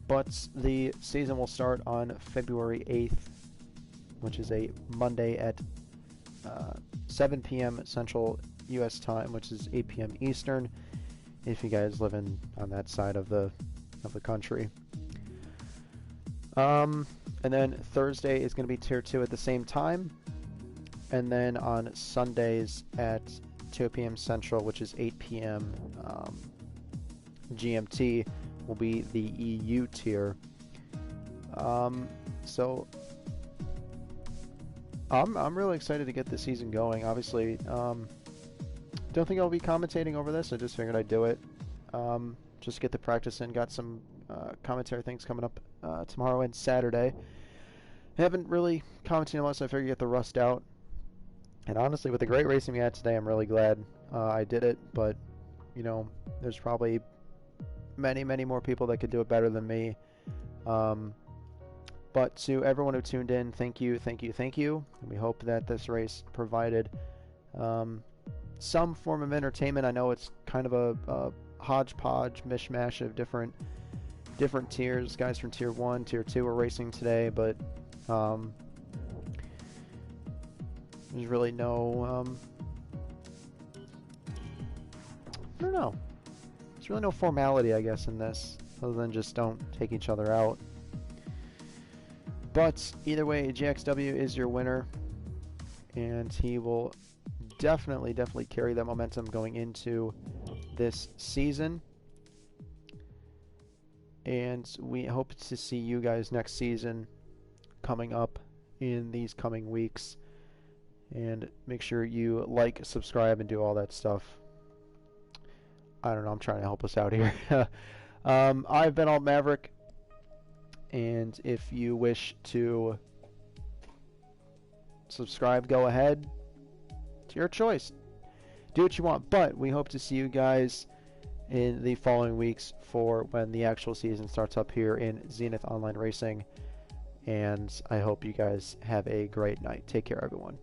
but the season will start on February 8th, which is a Monday at 7 p.m. Central U.S. time, which is 8 p.m. Eastern, if you guys live on that side of the country. And then Thursday is going to be Tier 2 at the same time, and then on Sundays at 2 p.m. Central, which is 8 p.m. GMT, will be the EU tier. So I'm really excited to get the season going. Obviously, don't think I'll be commentating over this. I just figured I'd do it. Just get the practice in. Got some commentary things coming up tomorrow and Saturday. I haven't really commented unless I figured get the rust out. And honestly, with the great racing we had today, I'm really glad I did it. But, you know, there's probably many, many more people that could do it better than me. But to everyone who tuned in, thank you, thank you, thank you. And we hope that this race provided some form of entertainment. I know it's kind of a hodgepodge, mishmash of different tiers. Guys from Tier 1, Tier 2 were racing today, but there's really no, I don't know. There's really no formality, I guess, in this, other than just don't take each other out. But either way, JXW is your winner, and he will definitely carry that momentum going into this season. And we hope to see you guys next season coming up in these coming weeks. And make sure you like, subscribe, and do all that stuff. I don't know, I'm trying to help us out here. I've been Alt Maverick, and if you wish to subscribe, go ahead. It's your choice. Do what you want, but we hope to see you guys in the following weeks for when the actual season starts up here in Zenith Online Racing. And I hope you guys have a great night. Take care, everyone.